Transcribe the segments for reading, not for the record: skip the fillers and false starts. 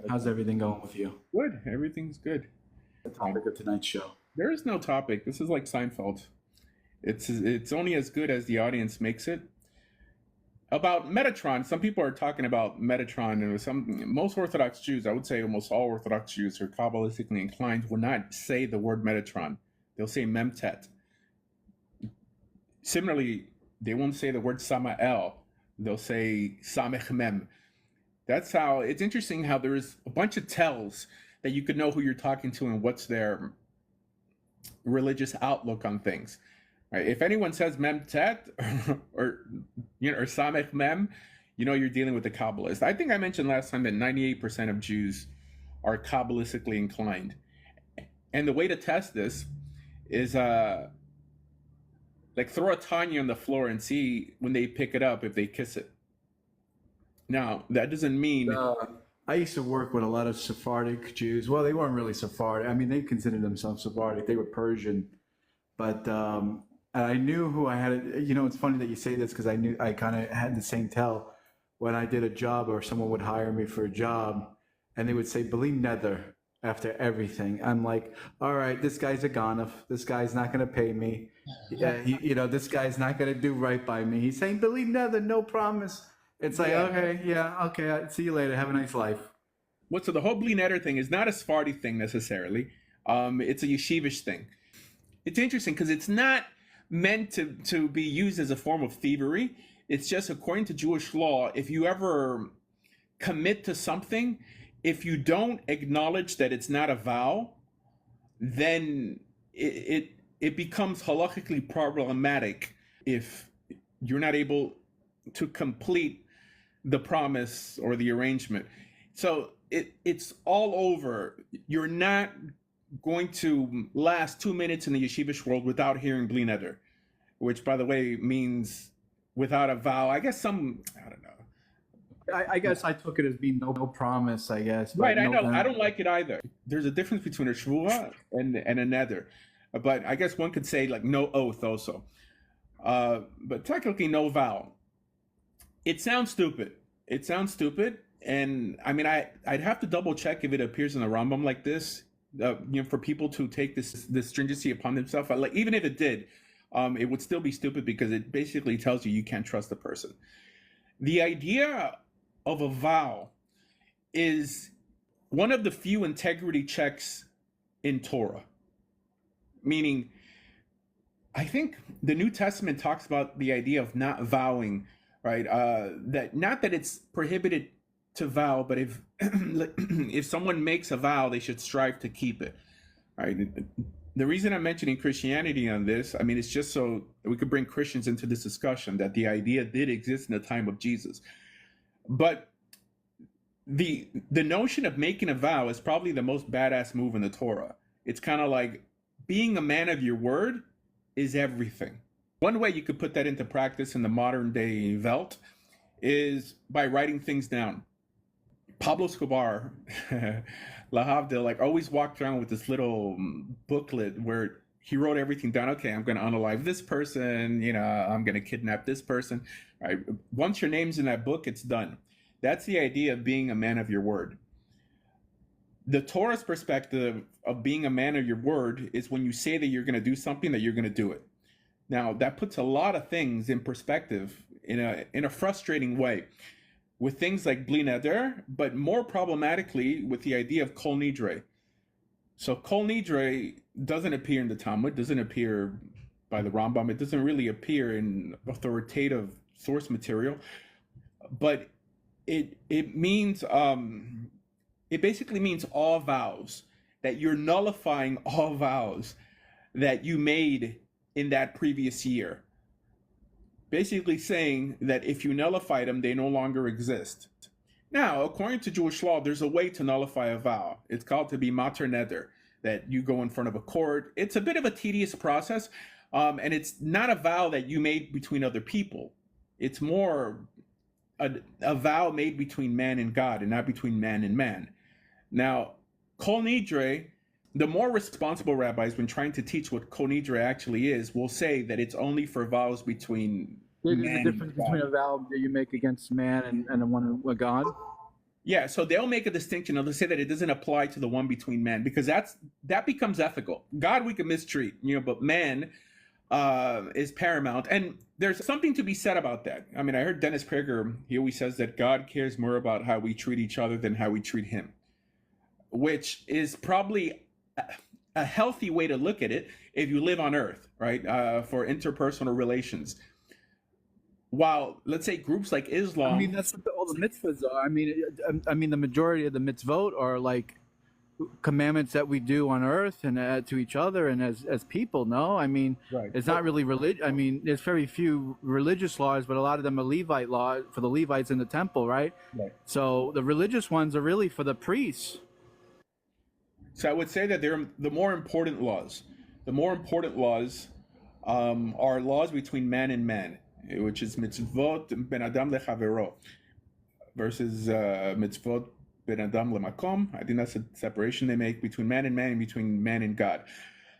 How's everything going with you? Good. Everything's good. The topic of tonight's show. There is no topic. This is like Seinfeld. It's only as good as the audience makes it. About Metatron, some people are talking about Metatron, and some most Orthodox Jews, I would say almost all Orthodox Jews who are Kabbalistically inclined, will not say the word Metatron. They'll say Memtet. Similarly, they won't say the word Samael. They'll say Samech Mem. That's how it's interesting how there's a bunch of tells that you could know who you're talking to and what's their religious outlook on things. Right? If anyone says Mem Tet or or Samech Mem, you know you're dealing with a Kabbalist. I think I mentioned last time that 98% of Jews are Kabbalistically inclined, and the way to test this is like throw a Tanya on the floor and see when they pick it up if they kiss it. Now that doesn't mean I used to work with a lot of Sephardic Jews. Well, they weren't really Sephardic. I mean, they considered themselves Sephardic. They were Persian, but and I knew who I had. You know, it's funny that you say this because I knew I kind of had the same tell when I did a job or someone would hire me for a job, and they would say Bli Neder after everything. I'm like, all right, this guy's a ganef. This guy's not going to pay me. Yeah, this guy's not going to do right by me. He's saying Bli Neder, no promise. It's like, yeah. okay, yeah, okay, see you later. Have a nice life. So the whole Bli Neder thing is not a Sephardi thing necessarily. It's a yeshivish thing. It's interesting because it's not meant to be used as a form of thievery. It's just according to Jewish law, if you ever commit to something, if you don't acknowledge that it's not a vow, then it becomes halakhically problematic if you're not able to complete the promise or the arrangement. So it's all over. You're not going to last 2 minutes in the yeshivish world without hearing Bli Neder, which, by the way, means without a vow. I guess I don't know. I guess I took it as being no promise, I guess. But Right, I no, know. I don't like it either. There's a difference between a shvuah and a neder. But I guess one could say like no oath also. But technically no vow. It sounds stupid. It sounds stupid. And I mean, I'd have to double check if it appears in the Rambam like this, for people to take this stringency upon themselves. Like, even if it did, it would still be stupid because it basically tells you can't trust the person. The idea of a vow is one of the few integrity checks in Torah. Meaning, I think the New Testament talks about the idea of not vowing, right? That not that it's prohibited to vow, but if if someone makes a vow, they should strive to keep it, right? The reason I'm mentioning Christianity on this, I mean, it's just so we could bring Christians into this discussion that the idea did exist in the time of Jesus. But the notion of making a vow is probably the most badass move in the Torah. It's kind of like being a man of your word is everything. One way you could put that into practice in the modern day Welt is by writing things down. Pablo Escobar, Lahavdil, like always walked around with this little booklet where he wrote everything down. Okay, I'm going to unalive this person. I'm going to kidnap this person. Right? Once your name's in that book, it's done. That's the idea of being a man of your word. The Torah's perspective of being a man of your word is when you say that you're going to do something, that you're going to do it. Now, that puts a lot of things in perspective in a frustrating way with things like Bli Neder, but more problematically with the idea of Kol Nidre. So Kol Nidre doesn't appear in the Talmud, doesn't appear by the Rambam, it doesn't really appear in authoritative source material, but it means it basically means all vows, that you're nullifying all vows that you made in that previous year. Basically saying that if you nullify them, they no longer exist. Now, according to Jewish law, there's a way to nullify a vow. It's called to be mater neder, that you go in front of a court. It's a bit of a tedious process, and it's not a vow that you made between other people. It's more a vow made between man and God and not between man and man. Now, Kol Nidre, the more responsible rabbis, when trying to teach what Kol Nidre actually is, will say that it's only for vows between There's man a difference and between God. a vow that you make against man and one with God. Yeah, so they'll make a distinction. They'll say that it doesn't apply to the one between men because that becomes ethical. God we can mistreat, but man is paramount, and there's something to be said about that. I mean, I heard Dennis Prager. He always says that God cares more about how we treat each other than how we treat Him, which is probably a healthy way to look at it if you live on Earth, right? For interpersonal relations. While let's say groups like Islam, I mean, that's what all the mitzvahs are. I mean, the majority of the mitzvot are like commandments that we do on earth and to each other and as people. No, I mean, right? it's not really religion. I mean, there's very few religious laws, but a lot of them are Levite laws for the Levites in the temple, right? Right. So the religious ones are really for the priests. So I would say that they're the more important laws. The more important laws are laws between man and man, which is mitzvot ben adam lechavero versus mitzvot ben adam lemakom. I think that's a separation they make between man and between man and God.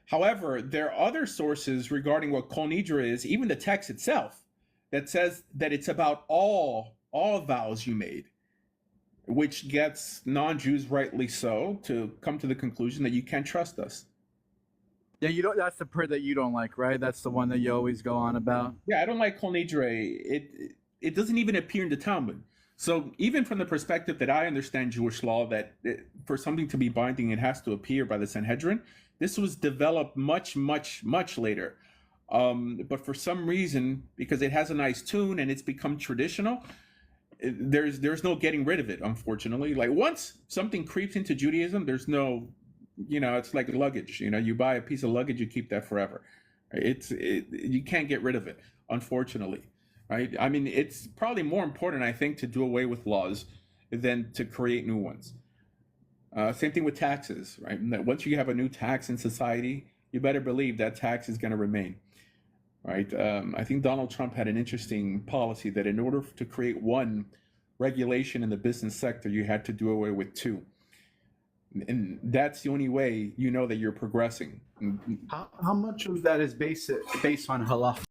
However, there are other sources regarding what Kol Nidre is, even the text itself, that says that it's about all vows you made, which gets non-Jews, rightly so, to come to the conclusion that you can't trust us. Yeah, you don't. That's the part that you don't like, right? That's the one that you always go on about. Yeah, I don't like Kol Nidre. It doesn't even appear in the Talmud. So even from the perspective that I understand Jewish law, that for something to be binding, it has to appear by the Sanhedrin. This was developed much, much, much later. But for some reason, because it has a nice tune and it's become traditional, there's no getting rid of it, unfortunately. Like once something creeps into Judaism, there's no, it's like luggage. You buy a piece of luggage, you keep that forever. You can't get rid of it, unfortunately, right? I mean, it's probably more important, I think, to do away with laws than to create new ones. Same thing with taxes, right? Once you have a new tax in society, you better believe that tax is going to remain, right? I think Donald Trump had an interesting policy that in order to create one regulation in the business sector, you had to do away with two. And that's the only way that you're progressing. How much of that is based on halakha?